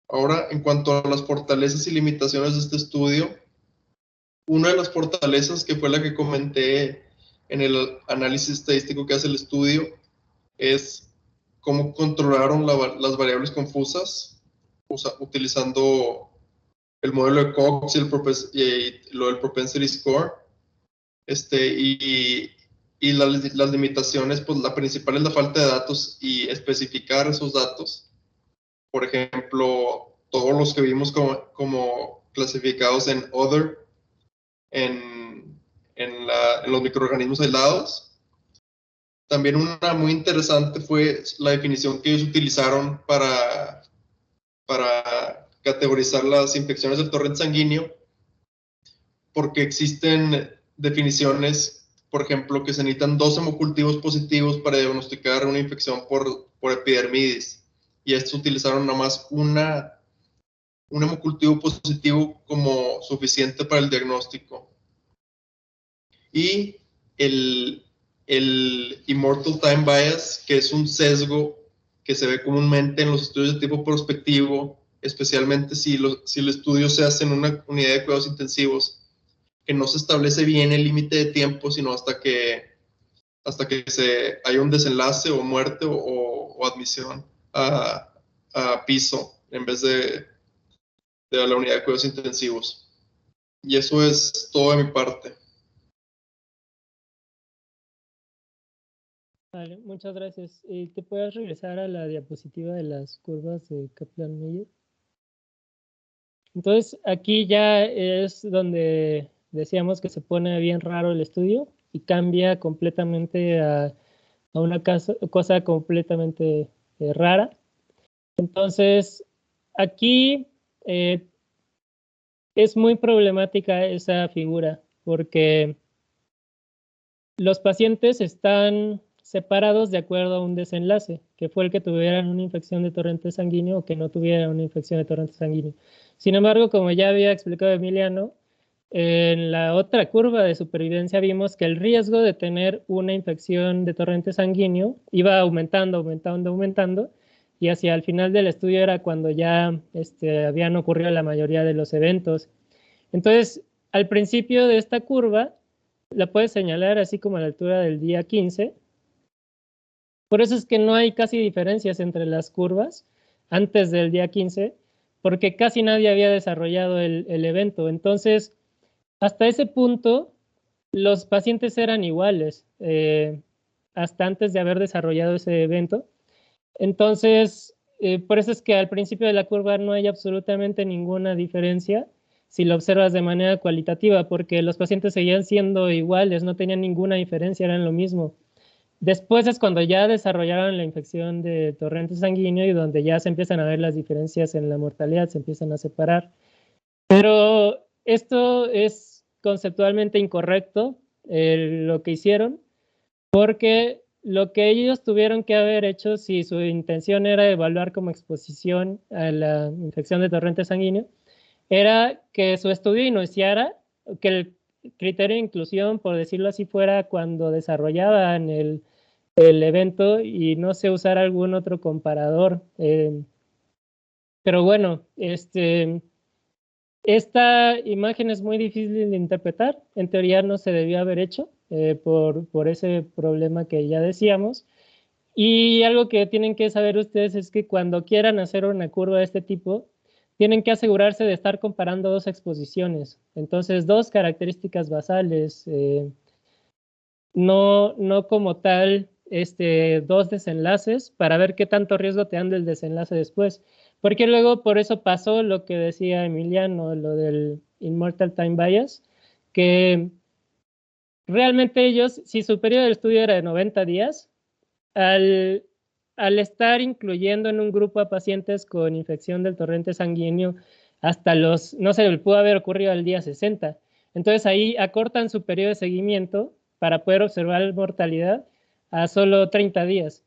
Ahora, en cuanto a las fortalezas y limitaciones de este estudio, una de las fortalezas, que fue la que comenté en el análisis estadístico que hace el estudio, es cómo controlaron las variables confusas, utilizando el modelo de Cox y lo del propensity score. Y las limitaciones, pues la principal es la falta de datos y especificar esos datos. Por ejemplo, todos los que vimos como clasificados en Other, en los microorganismos aislados. También una muy interesante fue la definición que ellos utilizaron para categorizar las infecciones del torrente sanguíneo, porque existen definiciones, por ejemplo, que se necesitan 2 hemocultivos positivos para diagnosticar una infección por epidermidis, y estos utilizaron nomás un hemocultivo positivo como suficiente para el diagnóstico. Y el Immortal Time Bias, que es un sesgo que se ve comúnmente en los estudios de tipo prospectivo, especialmente si el estudio se hace en una unidad de cuidados intensivos, que no se establece bien el límite de tiempo, sino hasta que haya un desenlace o muerte o admisión a piso en vez de la unidad de cuidados intensivos. Y eso es todo de mi parte. Vale, muchas gracias. ¿Te puedes regresar a la diapositiva de las curvas de Kaplan-Meier? Entonces, aquí ya es donde decíamos que se pone bien raro el estudio y cambia completamente a una cosa completamente rara. Entonces, aquí es muy problemática esa figura, porque los pacientes están separados de acuerdo a un desenlace, que fue el que tuvieran una infección de torrente sanguíneo o que no tuvieran una infección de torrente sanguíneo. Sin embargo, como ya había explicado Emiliano, en la otra curva de supervivencia vimos que el riesgo de tener una infección de torrente sanguíneo iba aumentando, y hacia el final del estudio era cuando ya habían ocurrido la mayoría de los eventos. Entonces, al principio de esta curva, la puedes señalar así como a la altura del día 15. Por eso es que no hay casi diferencias entre las curvas antes del día 15, porque casi nadie había desarrollado el evento. Entonces, hasta ese punto, los pacientes eran iguales, hasta antes de haber desarrollado ese evento. Entonces, por eso es que al principio de la curva no hay absolutamente ninguna diferencia. si lo observas de manera cualitativa, porque los pacientes seguían siendo iguales, no tenían ninguna diferencia, eran lo mismo. Después es cuando ya desarrollaron la infección de torrente sanguíneo y donde ya se empiezan a ver las diferencias en la mortalidad, se empiezan a separar. Pero esto es conceptualmente incorrecto, lo que hicieron, porque lo que ellos tuvieron que haber hecho, si su intención era evaluar como exposición a la infección de torrente sanguíneo, era que su estudio iniciara, que el criterio de inclusión, por decirlo así, fuera cuando desarrollaban el evento y no se usara algún otro comparador. Pero bueno, esta imagen es muy difícil de interpretar. En teoría no se debió haber hecho por ese problema que ya decíamos. Y algo que tienen que saber ustedes es que cuando quieran hacer una curva de este tipo, tienen que asegurarse de estar comparando dos exposiciones. Entonces, dos características basales, no como tal dos desenlaces para ver qué tanto riesgo te dan del desenlace después. Porque luego por eso pasó lo que decía Emiliano, lo del Immortal Time Bias, que realmente ellos, si su periodo de estudio era de 90 días, al estar incluyendo en un grupo a pacientes con infección del torrente sanguíneo hasta los, no sé, pudo haber ocurrido al día 60. Entonces ahí acortan su periodo de seguimiento para poder observar mortalidad a solo 30 días.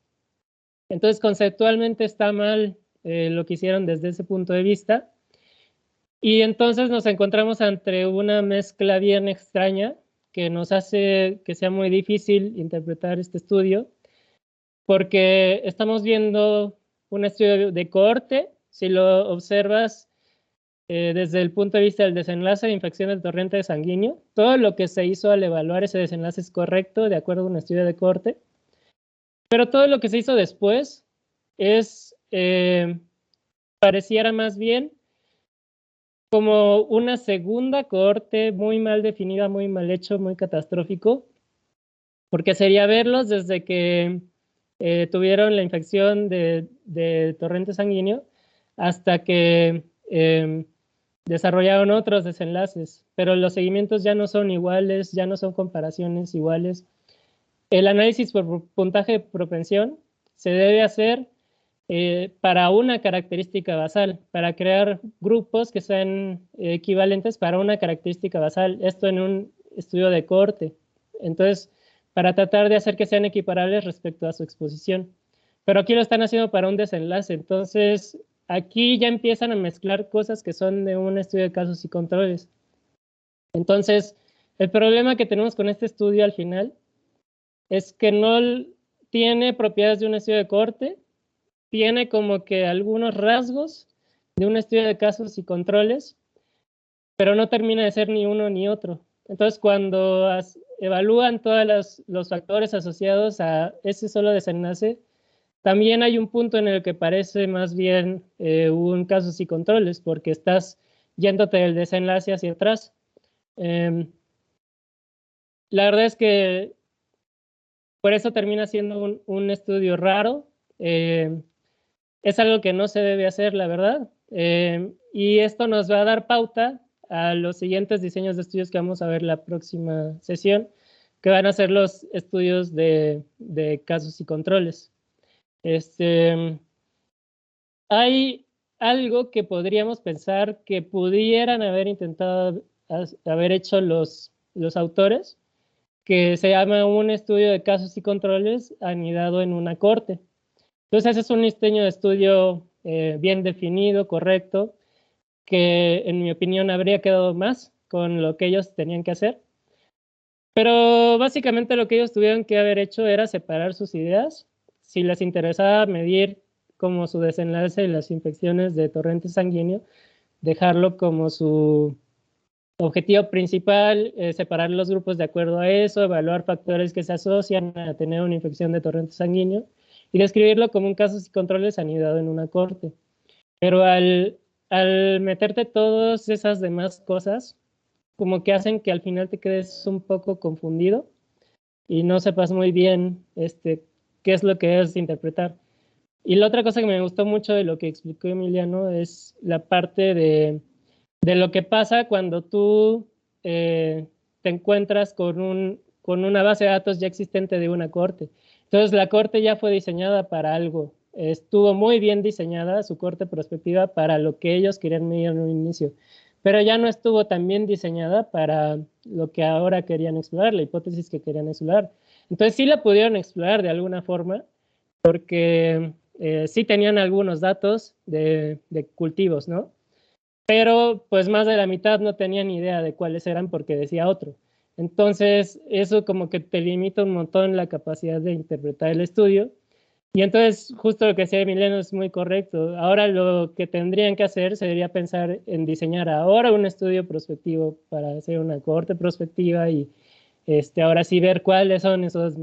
Entonces conceptualmente está mal lo que hicieron desde ese punto de vista. Y entonces nos encontramos ante una mezcla bien extraña que nos hace que sea muy difícil interpretar este estudio, porque estamos viendo un estudio de cohorte. Si lo observas desde el punto de vista del desenlace de infección del torrente sanguíneo, todo lo que se hizo al evaluar ese desenlace es correcto de acuerdo a un estudio de cohorte, pero todo lo que se hizo después es, pareciera más bien como una segunda cohorte muy mal definida, muy mal hecho, muy catastrófico, porque sería verlos desde que tuvieron la infección de torrente sanguíneo hasta que desarrollaron otros desenlaces, pero los seguimientos ya no son iguales, ya no son comparaciones iguales. El análisis por puntaje de propensión se debe hacer para una característica basal, para crear grupos que sean equivalentes para una característica basal, esto en un estudio de cohorte. Entonces, para tratar de hacer que sean equiparables respecto a su exposición. Pero aquí lo están haciendo para un desenlace, entonces aquí ya empiezan a mezclar cosas que son de un estudio de casos y controles. Entonces, el problema que tenemos con este estudio al final es que no tiene propiedades de un estudio de cohorte, tiene como que algunos rasgos de un estudio de casos y controles, pero no termina de ser ni uno ni otro. Entonces, cuando evalúan todos los factores asociados a ese solo desenlace, también hay un punto en el que parece más bien un casos y controles, porque estás yéndote del desenlace hacia atrás. La verdad es que por eso termina siendo un estudio raro. Es algo que no se debe hacer, la verdad. Y esto nos va a dar pauta a los siguientes diseños de estudios que vamos a ver la próxima sesión, que van a ser los estudios de casos y controles. Hay algo que podríamos pensar que pudieran haber intentado haber hecho los autores, que se llama un estudio de casos y controles anidado en una corte. Entonces, ese es un diseño de estudio bien definido, correcto, que en mi opinión habría quedado más con lo que ellos tenían que hacer. Pero básicamente lo que ellos tuvieron que haber hecho era separar sus ideas. Si les interesaba medir como su desenlace de las infecciones de torrente sanguíneo, dejarlo como su objetivo principal, separar los grupos de acuerdo a eso, evaluar factores que se asocian a tener una infección de torrente sanguíneo y describirlo como un caso y controles anidado en una corte. Pero al meterte todas esas demás cosas, como que hacen que al final te quedes un poco confundido y no sepas muy bien qué es lo que es interpretar. Y la otra cosa que me gustó mucho de lo que explicó Emiliano es la parte de de lo que pasa cuando tú te encuentras con una base de datos ya existente de una cohorte. Entonces, la cohorte ya fue diseñada para algo. Estuvo muy bien diseñada su cohorte prospectiva para lo que ellos querían medir en un inicio, pero ya no estuvo tan bien diseñada para lo que ahora querían explorar, la hipótesis que querían explorar. Entonces, sí la pudieron explorar de alguna forma, porque sí tenían algunos datos de cultivos, ¿no? Pero pues más de la mitad no tenían idea de cuáles eran porque decía otro. Entonces, eso como que te limita un montón la capacidad de interpretar el estudio. Y entonces, justo lo que decía Emiliano es muy correcto. Ahora lo que tendrían que hacer sería pensar en diseñar ahora un estudio prospectivo para hacer una cohorte prospectiva y ahora sí ver cuáles son esos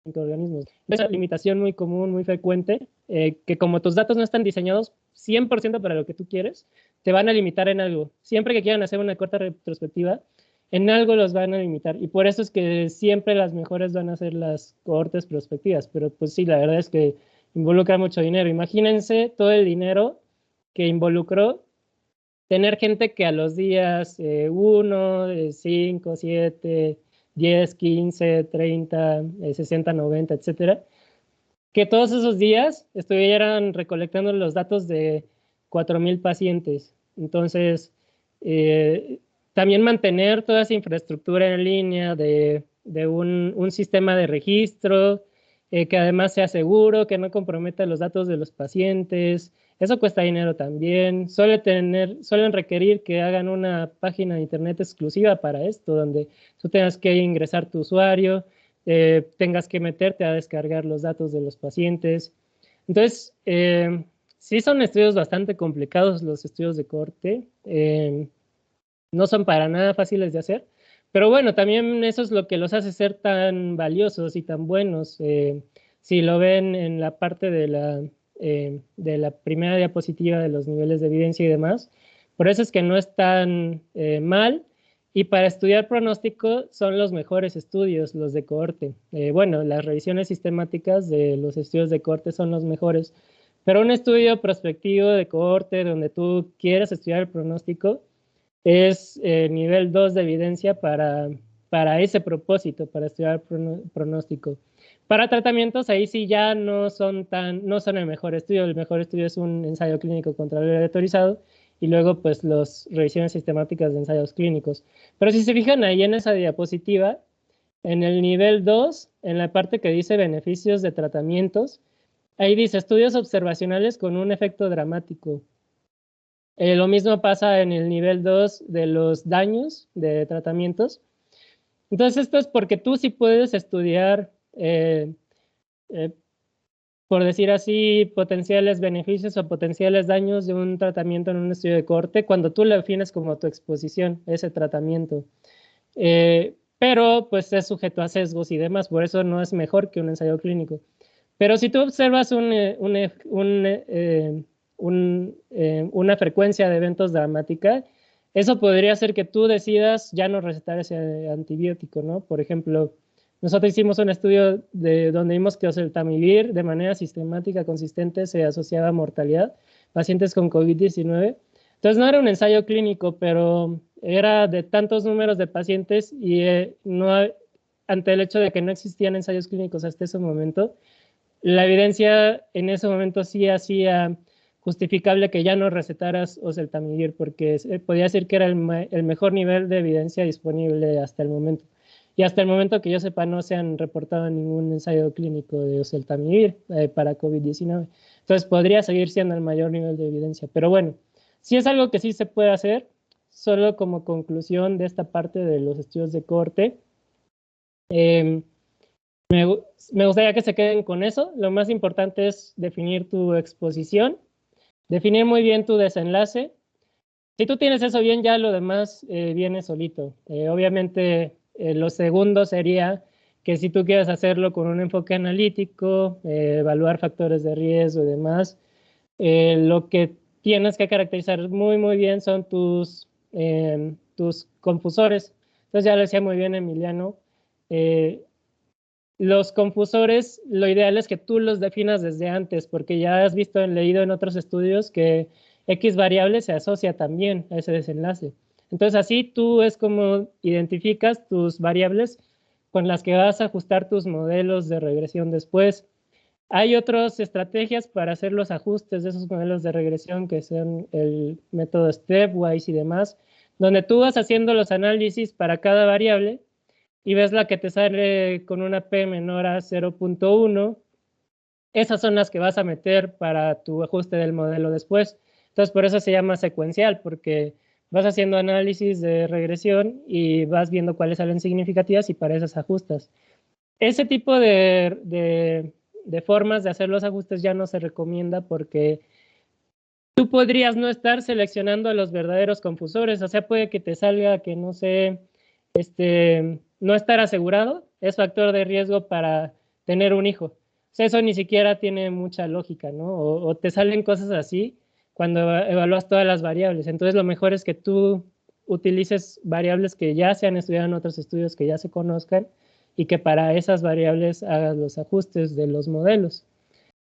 microorganismos. Es una limitación muy común, muy frecuente, que como tus datos no están diseñados 100% para lo que tú quieres, te van a limitar en algo. Siempre que quieran hacer una corta retrospectiva, en algo los van a limitar. Y por eso es que siempre las mejores van a ser las cohortes prospectivas. Pero pues sí, la verdad es que involucra mucho dinero. Imagínense todo el dinero que involucró tener gente que a los días 1, 5, 7, 10, 15, 30, 60, 90, etcétera, que todos esos días estuvieran recolectando los datos de 4,000 pacientes. Entonces, también mantener toda esa infraestructura en línea de un sistema de registro que además sea seguro, que no comprometa los datos de los pacientes. Eso cuesta dinero también. Suelen requerir que hagan una página de internet exclusiva para esto, donde tú tengas que ingresar tu usuario, tengas que meterte a descargar los datos de los pacientes. Entonces, sí son estudios bastante complicados los estudios de cohorte. No son para nada fáciles de hacer, pero bueno, también eso es lo que los hace ser tan valiosos y tan buenos. Si lo ven en la parte de la primera diapositiva de los niveles de evidencia y demás, por eso es que no es tan mal. Y para estudiar pronóstico son los mejores estudios, los de cohorte. Bueno, las revisiones sistemáticas de los estudios de cohorte son los mejores, pero un estudio prospectivo de cohorte donde tú quieres estudiar el pronóstico es nivel 2 de evidencia para ese propósito, para estudiar pronóstico. Para tratamientos, ahí sí ya no son el mejor estudio. El mejor estudio es un ensayo clínico controlado y autorizado, y luego pues las revisiones sistemáticas de ensayos clínicos. Pero si se fijan ahí en esa diapositiva, en el nivel 2, en la parte que dice beneficios de tratamientos, ahí dice estudios observacionales con un efecto dramático. Lo mismo pasa en el nivel 2 de los daños de tratamientos. Entonces, esto es porque tú sí puedes estudiar, por decir así, potenciales beneficios o potenciales daños de un tratamiento en un estudio de cohorte cuando tú lo defines como tu exposición, ese tratamiento. Pero pues es sujeto a sesgos y demás, por eso no es mejor que un ensayo clínico. Pero si tú observas una frecuencia de eventos dramática, eso podría hacer que tú decidas ya no recetar ese antibiótico, ¿no? Por ejemplo, nosotros hicimos un estudio donde vimos que oseltamivir de manera sistemática, consistente, se asociaba a mortalidad, pacientes con COVID-19. Entonces no era un ensayo clínico, pero era de tantos números de pacientes y ante el hecho de que no existían ensayos clínicos hasta ese momento, la evidencia en ese momento sí hacía justificable que ya no recetaras oseltamivir, porque podía decir que era el mejor nivel de evidencia disponible hasta el momento. Y hasta el momento que yo sepa no se han reportado ningún ensayo clínico de oseltamivir para COVID-19. Entonces podría seguir siendo el mayor nivel de evidencia. Pero bueno, sí es algo que sí se puede hacer. Solo como conclusión de esta parte de los estudios de cohorte, me gustaría que se queden con eso. Lo más importante es definir tu exposición, definir muy bien tu desenlace. Si tú tienes eso bien, ya lo demás viene solito. Obviamente, lo segundo sería que si tú quieres hacerlo con un enfoque analítico, evaluar factores de riesgo y demás, lo que tienes que caracterizar muy, muy bien son tus confusores. Entonces, ya lo decía muy bien Emiliano, los confusores, lo ideal es que tú los definas desde antes, porque ya has visto, leído en otros estudios que X variable se asocia también a ese desenlace. Entonces así tú es como identificas tus variables con las que vas a ajustar tus modelos de regresión después. Hay otras estrategias para hacer los ajustes de esos modelos de regresión, que son el método stepwise y demás, donde tú vas haciendo los análisis para cada variable y ves la que te sale con una p menor a 0.1. Esas son las que vas a meter para tu ajuste del modelo después. Entonces, por eso se llama secuencial, porque vas haciendo análisis de regresión y vas viendo cuáles salen significativas y para esas ajustas. Ese tipo de formas de hacer los ajustes ya no se recomienda porque tú podrías no estar seleccionando a los verdaderos confusores. O sea, puede que te salga que, no sé, no estar asegurado es factor de riesgo para tener un hijo. O sea, eso ni siquiera tiene mucha lógica, ¿no? O te salen cosas así cuando evalúas todas las variables. Entonces, lo mejor es que tú utilices variables que ya se han estudiado en otros estudios, que ya se conozcan, y que para esas variables hagas los ajustes de los modelos.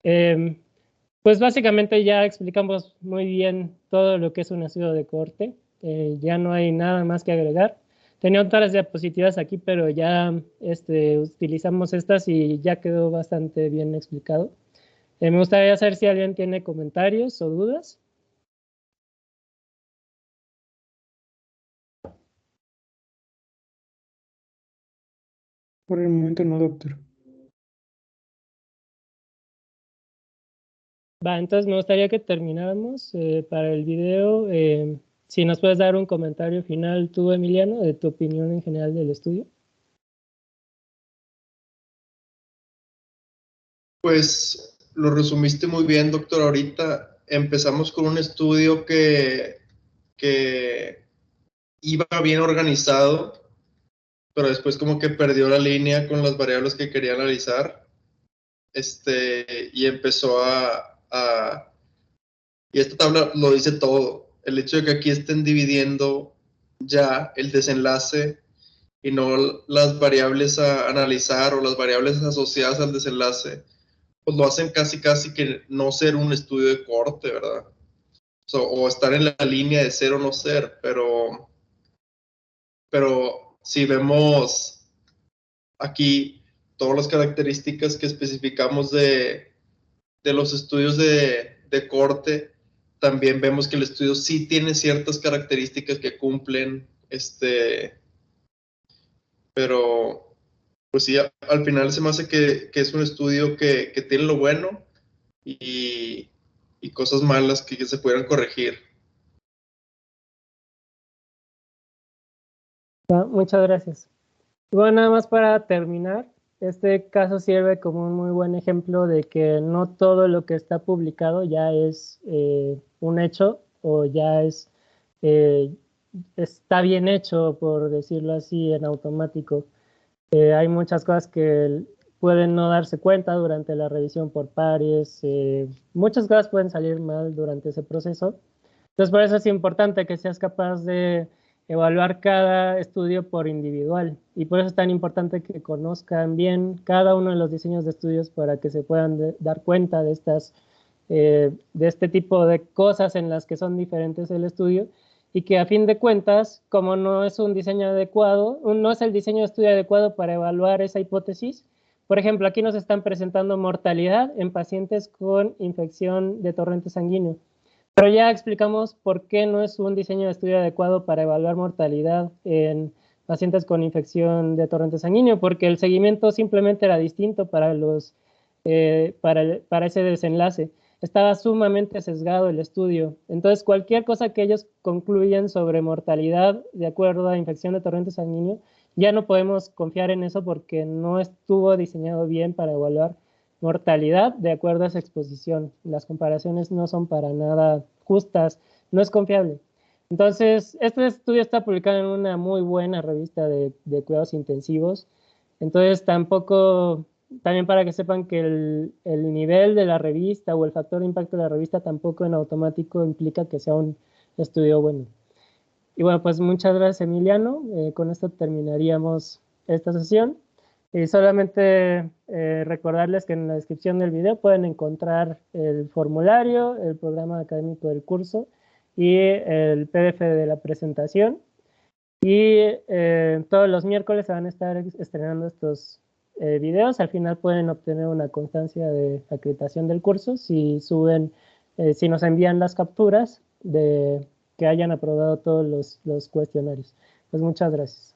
Pues básicamente ya explicamos muy bien todo lo que es un estudio de cohorte. Ya no hay nada más que agregar. Tenía otras diapositivas aquí, pero ya utilizamos estas y ya quedó bastante bien explicado. Me gustaría saber si alguien tiene comentarios o dudas. Por el momento no, doctor. Va, entonces me gustaría que termináramos para el video. Si nos puedes dar un comentario final tú, Emiliano, de tu opinión en general del estudio. Pues lo resumiste muy bien, doctor. Ahorita empezamos con un estudio que iba bien organizado, pero después como que perdió la línea con las variables que quería analizar. Y empezó y esta tabla lo dice todo. El hecho de que aquí estén dividiendo ya el desenlace y no las variables a analizar o las variables asociadas al desenlace, pues lo hacen casi que no ser un estudio de cohorte, ¿verdad? O estar en la línea de ser o no ser, pero si vemos aquí todas las características que especificamos de los estudios de cohorte, también vemos que el estudio sí tiene ciertas características que cumplen, pero pues sí, al final se me hace que es un estudio que tiene lo bueno y cosas malas que se pudieran corregir. Muchas gracias. Bueno, nada más para terminar, este caso sirve como un muy buen ejemplo de que no todo lo que está publicado ya es un hecho o ya está bien hecho, por decirlo así, en automático. Hay muchas cosas que pueden no darse cuenta durante la revisión por pares, muchas cosas pueden salir mal durante ese proceso. Entonces, por eso es importante que seas capaz de evaluar cada estudio por individual. Y por eso es tan importante que conozcan bien cada uno de los diseños de estudios para que se puedan dar cuenta de de este tipo de cosas en las que son diferentes el estudio y que a fin de cuentas, como no es un diseño adecuado, no es el diseño de estudio adecuado para evaluar esa hipótesis. Por ejemplo, aquí nos están presentando mortalidad en pacientes con infección de torrente sanguíneo. Pero ya explicamos por qué no es un diseño de estudio adecuado para evaluar mortalidad en pacientes con infección de torrente sanguíneo, porque el seguimiento simplemente era distinto para ese desenlace. Estaba sumamente sesgado el estudio. Entonces, cualquier cosa que ellos concluyan sobre mortalidad de acuerdo a infección de torrente sanguíneo, ya no podemos confiar en eso porque no estuvo diseñado bien para evaluar mortalidad de acuerdo a esa exposición. Las comparaciones no son para nada justas, no es confiable. Entonces, este estudio está publicado en una muy buena revista de cuidados intensivos. Entonces, también para que sepan que el nivel de la revista o el factor de impacto de la revista tampoco en automático implica que sea un estudio bueno. Y bueno, pues muchas gracias, Emiliano. Con esto terminaríamos esta sesión. Y solamente recordarles que en la descripción del video pueden encontrar el formulario, el programa académico del curso y el PDF de la presentación. Y todos los miércoles se van a estar estrenando estos videos. Al final pueden obtener una constancia de acreditación del curso si suben, si nos envían las capturas de que hayan aprobado todos los cuestionarios. Pues muchas gracias.